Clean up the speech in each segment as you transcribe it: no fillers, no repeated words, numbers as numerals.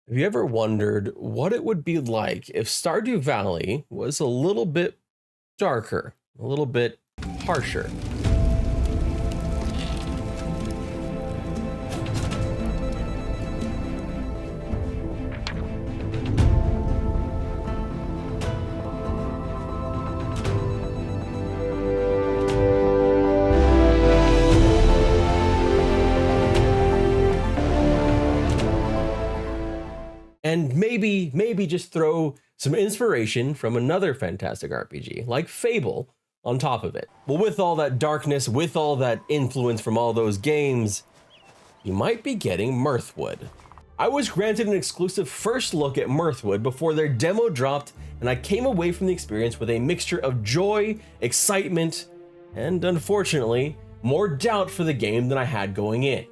Have you ever wondered what it would be like if Stardew Valley was a little bit darker, a little bit harsher? And maybe just throw some inspiration from another fantastic RPG like Fable on top of it. Well, with all that darkness, with all that influence from all those games, you might be getting Mirthwood. I was granted an exclusive first look at Mirthwood before their demo dropped, and I came away from the experience with a mixture of joy, excitement, and unfortunately, more doubt for the game than I had going in.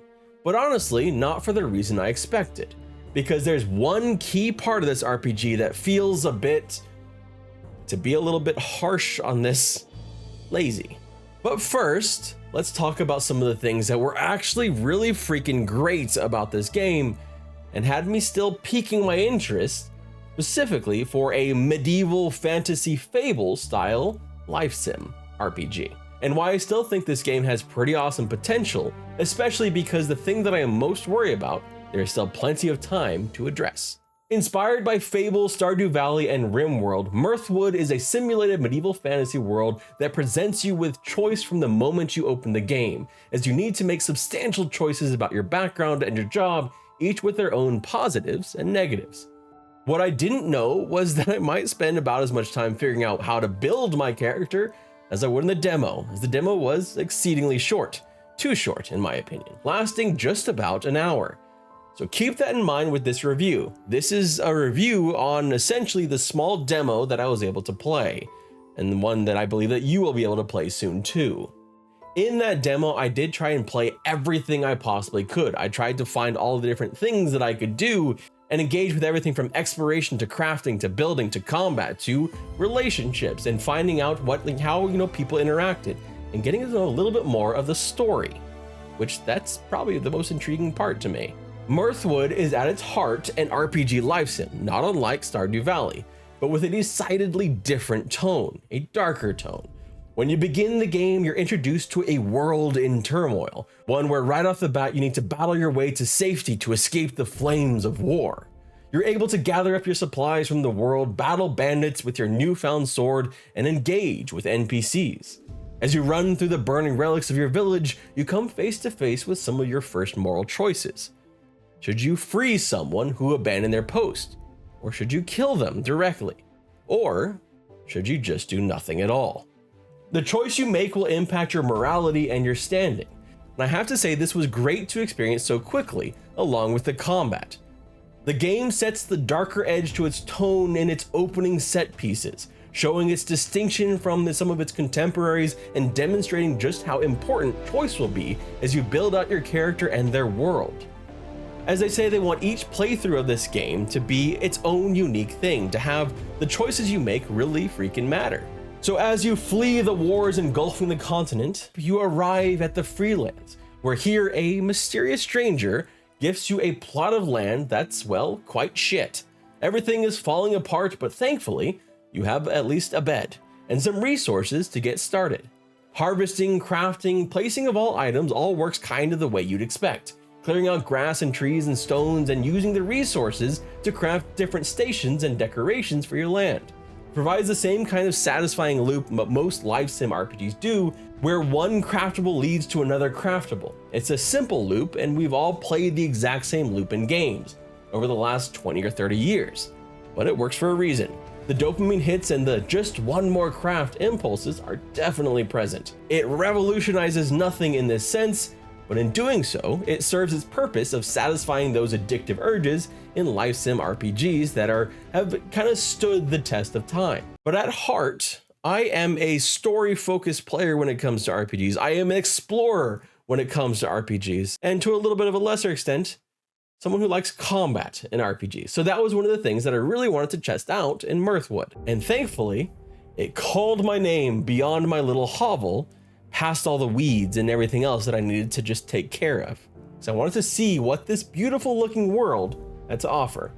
But honestly, not for the reason I expected. Because there's one key part of this RPG that feels to be a little bit harsh on this, lazy. But first, let's talk about some of the things that were actually really freaking great about this game and had me still piquing my interest, specifically for a medieval fantasy Fable style life sim RPG. And why I still think this game has pretty awesome potential, especially because the thing that I am most worried about, there is still plenty of time to address. Inspired by Fable, Stardew Valley, and RimWorld, Mirthwood is a simulated medieval fantasy world that presents you with choice from the moment you open the game, as you need to make substantial choices about your background and your job, each with their own positives and negatives. What I didn't know was that I might spend about as much time figuring out how to build my character as I would in the demo, as the demo was exceedingly short. Too short, in my opinion, lasting just about an hour. So keep that in mind with this review. This is a review on essentially the small demo that I was able to play, and one that I believe that you will be able to play soon too. In that demo, I did try and play everything I possibly could. I tried to find all the different things that I could do and engage with everything from exploration to crafting to building to combat to relationships and finding out how people interacted and getting to know a little bit more of the story, which that's probably the most intriguing part to me. Mirthwood is at its heart an RPG life sim, not unlike Stardew Valley, but with a decidedly different tone, a darker tone. When you begin the game, you're introduced to a world in turmoil, one where right off the bat you need to battle your way to safety to escape the flames of war. You're able to gather up your supplies from the world, battle bandits with your newfound sword, and engage with NPCs. As you run through the burning relics of your village, you come face to face with some of your first moral choices. Should you free someone who abandoned their post? Or should you kill them directly? Or should you just do nothing at all? The choice you make will impact your morality and your standing. And I have to say this was great to experience so quickly, along with the combat. The game sets the darker edge to its tone in its opening set pieces, showing its distinction from some of its contemporaries and demonstrating just how important choice will be as you build out your character and their world. As they say, they want each playthrough of this game to be its own unique thing, to have the choices you make really freaking matter. So as you flee the wars engulfing the continent, you arrive at the Freelands, where here a mysterious stranger gifts you a plot of land that's, well, quite shit. Everything is falling apart, but thankfully, you have at least a bed and some resources to get started. Harvesting, crafting, placing of all items all works kind of the way you'd expect. Clearing out grass and trees and stones and using the resources to craft different stations and decorations for your land. Provides the same kind of satisfying loop that most life sim RPGs do, where one craftable leads to another craftable. It's a simple loop, and we've all played the exact same loop in games over the last 20 or 30 years, but it works for a reason. The dopamine hits and the just one more craft impulses are definitely present. It revolutionizes nothing in this sense, but in doing so, it serves its purpose of satisfying those addictive urges in life sim RPGs that have kind of stood the test of time. But at heart, I am a story-focused player when it comes to RPGs. I am an explorer when it comes to RPGs, and to a little bit of a lesser extent, someone who likes combat in RPGs. So that was one of the things that I really wanted to test out in Mirthwood. And thankfully, it called my name beyond my little hovel, past all the weeds and everything else that I needed to just take care of. So I wanted to see what this beautiful looking world had to offer.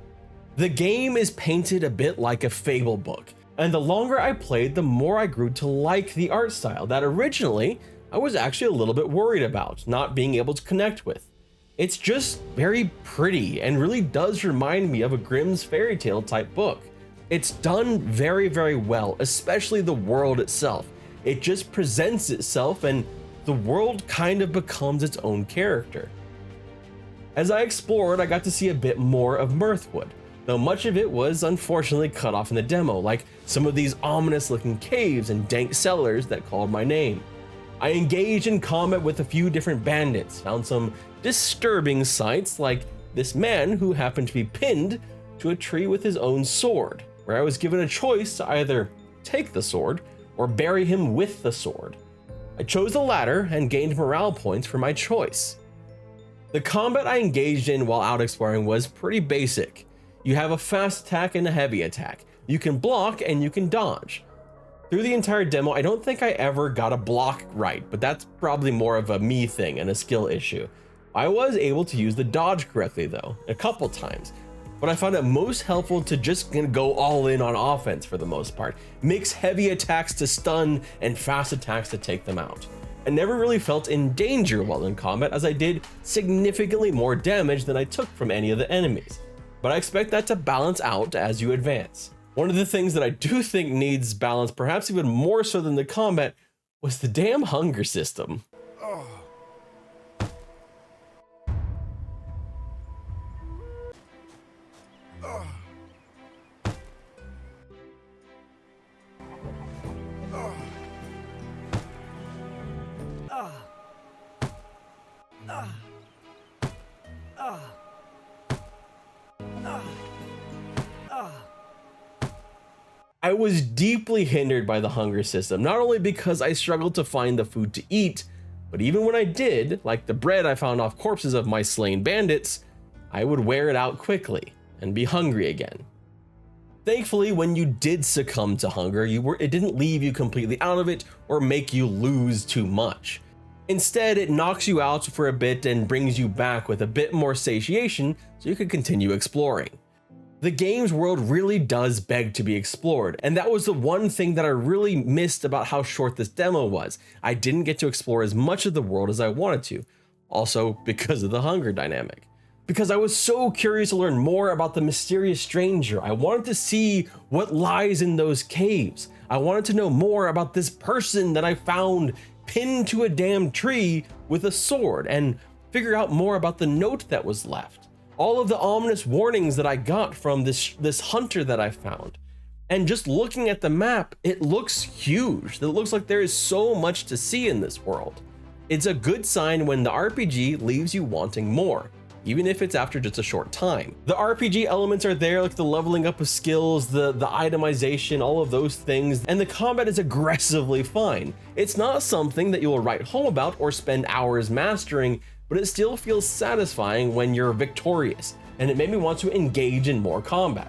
The game is painted a bit like a Fable book, and the longer I played, the more I grew to like the art style that originally I was actually a little bit worried about not being able to connect with. It's just very pretty and really does remind me of a Grimm's fairy tale type book. It's done very, very well, especially the world itself. It just presents itself and the world kind of becomes its own character. As I explored, I got to see a bit more of Mirthwood, though much of it was unfortunately cut off in the demo, like some of these ominous looking caves and dank cellars that called my name. I engaged in combat with a few different bandits, found some disturbing sights like this man who happened to be pinned to a tree with his own sword, where I was given a choice to either take the sword or bury him with the sword. I chose the latter and gained morale points for my choice. The combat I engaged in while out exploring was pretty basic. You have a fast attack and a heavy attack. You can block and you can dodge. Through the entire demo, I don't think I ever got a block right, but that's probably more of a me thing and a skill issue. I was able to use the dodge correctly though, a couple times, but I found it most helpful to just go all in on offense for the most part. Mix heavy attacks to stun and fast attacks to take them out. I never really felt in danger while in combat, as I did significantly more damage than I took from any of the enemies, but I expect that to balance out as you advance. One of the things that I do think needs balance, perhaps even more so than the combat, was the damn hunger system. I was deeply hindered by the hunger system, not only because I struggled to find the food to eat, but even when I did, like the bread I found off corpses of my slain bandits, I would wear it out quickly and be hungry again. Thankfully, when you did succumb to hunger, it didn't leave you completely out of it or make you lose too much. Instead, it knocks you out for a bit and brings you back with a bit more satiation so you can continue exploring. The game's world really does beg to be explored, and that was the one thing that I really missed about how short this demo was. I didn't get to explore as much of the world as I wanted to, also because of the hunger dynamic. Because I was so curious to learn more about the mysterious stranger. I wanted to see what lies in those caves. I wanted to know more about this person that I found pinned to a damn tree with a sword and figure out more about the note that was left. All of the ominous warnings that I got from this hunter that I found. And just looking at the map, it looks huge. It looks like there is so much to see in this world. It's a good sign when the RPG leaves you wanting more, even if it's after just a short time. The RPG elements are there, like the leveling up of skills, the itemization, all of those things, and the combat is aggressively fine. It's not something that you will write home about or spend hours mastering, but it still feels satisfying when you're victorious, and it made me want to engage in more combat.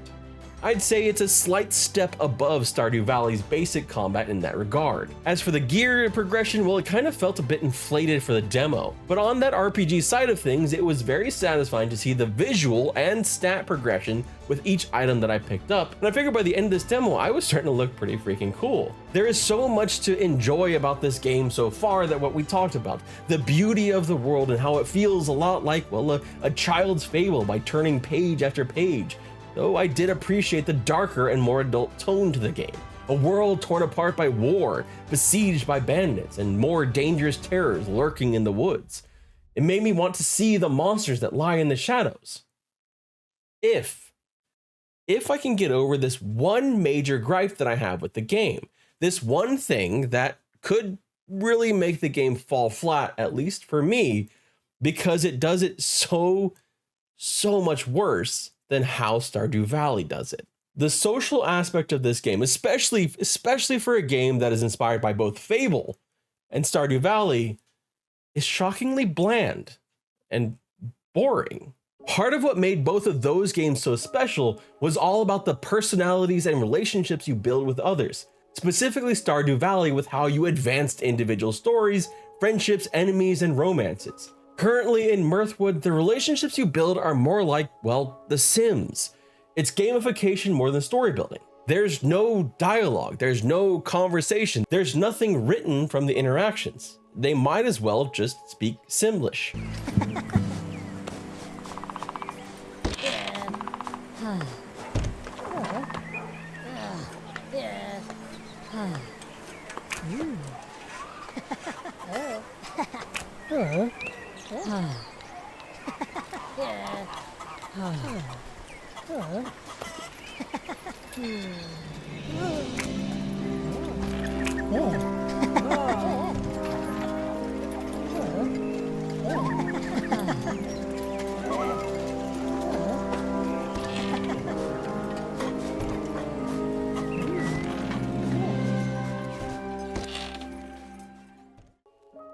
I'd say it's a slight step above Stardew Valley's basic combat in that regard. As for the gear progression, well, it kind of felt a bit inflated for the demo, but on that RPG side of things, it was very satisfying to see the visual and stat progression with each item that I picked up, and I figured by the end of this demo, I was starting to look pretty freaking cool. There is so much to enjoy about this game so far that what we talked about, the beauty of the world and how it feels a lot like, well, a child's fable by turning page after page. Though I did appreciate the darker and more adult tone to the game. A world torn apart by war, besieged by bandits, and more dangerous terrors lurking in the woods. It made me want to see the monsters that lie in the shadows. If I can get over this one major gripe that I have with the game, this one thing that could really make the game fall flat, at least for me, because it does it so much worse than how Stardew Valley does it. The social aspect of this game, especially for a game that is inspired by both Fable and Stardew Valley, is shockingly bland and boring. Part of what made both of those games so special was all about the personalities and relationships you build with others, specifically Stardew Valley with how you advanced individual stories, friendships, enemies, and romances. Currently in Mirthwood, the relationships you build are more like, well, The Sims. It's gamification more than story building. There's no dialogue, there's no conversation, there's nothing written from the interactions. They might as well just speak Simlish.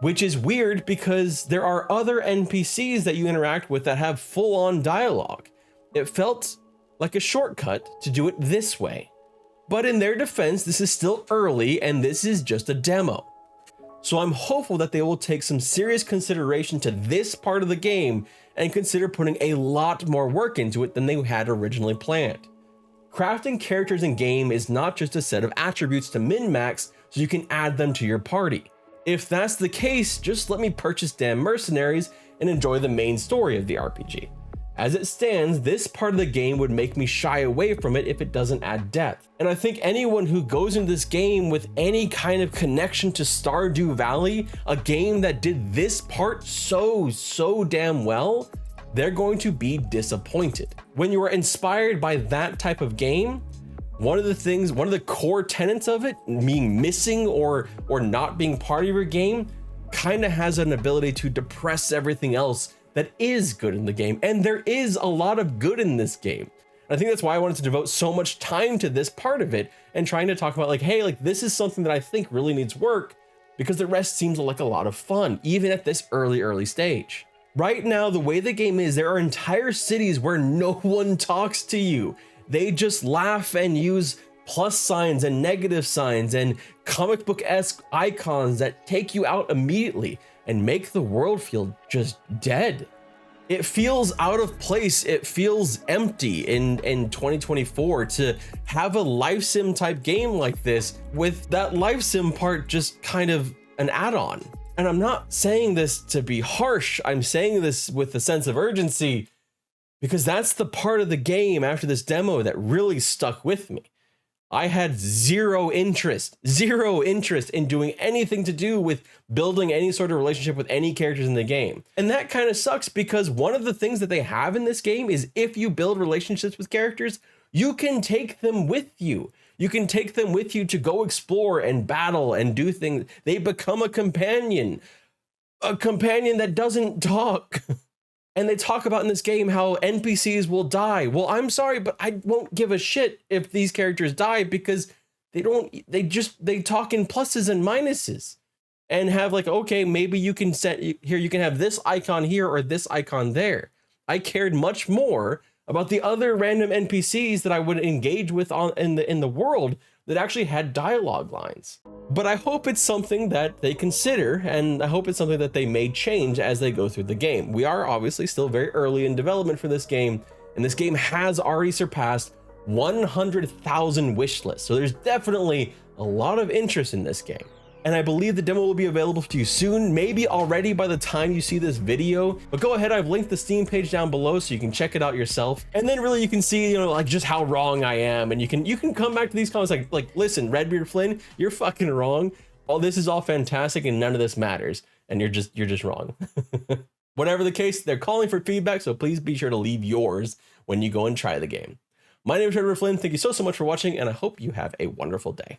Which is weird because there are other NPCs that you interact with that have full-on dialogue. It felt like a shortcut to do it this way. But in their defense, this is still early and this is just a demo. So I'm hopeful that they will take some serious consideration to this part of the game and consider putting a lot more work into it than they had originally planned. Crafting characters in game is not just a set of attributes to min-max so you can add them to your party. If that's the case, just let me purchase damn mercenaries and enjoy the main story of the RPG. As it stands, this part of the game would make me shy away from it if it doesn't add depth. And I think anyone who goes into this game with any kind of connection to Stardew Valley, a game that did this part so damn well, they're going to be disappointed. When you are inspired by that type of game, one of the core tenets of it, being missing or not being part of your game, kind of has an ability to depress everything else that is good in the game. And there is a lot of good in this game. And I think that's why I wanted to devote so much time to this part of it and trying to talk about like, hey, like this is something that I think really needs work because the rest seems like a lot of fun, even at this early stage. Right now, the way the game is, there are entire cities where no one talks to you. They just laugh and use plus signs and negative signs and comic book-esque icons that take you out immediately and make the world feel just dead. It feels out of place. It feels empty in 2024 to have a life sim type game like this with that life sim part just kind of an add-on. And I'm not saying this to be harsh. I'm saying this with a sense of urgency, because that's the part of the game after this demo that really stuck with me. I had zero interest in doing anything to do with building any sort of relationship with any characters in the game. And that kind of sucks because one of the things that they have in this game is if you build relationships with characters, you can take them with you. You can take them with you to go explore and battle and do things. They become a companion that doesn't talk. And they talk about in this game how NPCs will die. Well, I'm sorry, but I won't give a shit if these characters die because they talk in pluses and minuses and have like, okay, maybe you can set here, you can have this icon here or this icon there. I cared much more about the other random NPCs that I would engage with in the world that actually had dialogue lines. But I hope it's something that they consider, and I hope it's something that they may change as they go through the game. We are obviously still very early in development for this game, and this game has already surpassed 100,000 wish lists. So there's definitely a lot of interest in this game. And I believe the demo will be available to you soon, maybe already by the time you see this video. But go ahead, I've linked the Steam page down below so you can check it out yourself. And then really you can see, you know, like just how wrong I am. And you can come back to these comments like listen, Redbeard Flynn, you're fucking wrong. All this is all fantastic and none of this matters. And you're just wrong. Whatever the case, they're calling for feedback, so please be sure to leave yours when you go and try the game. My name is Redbeard Flynn. Thank you so much for watching, and I hope you have a wonderful day.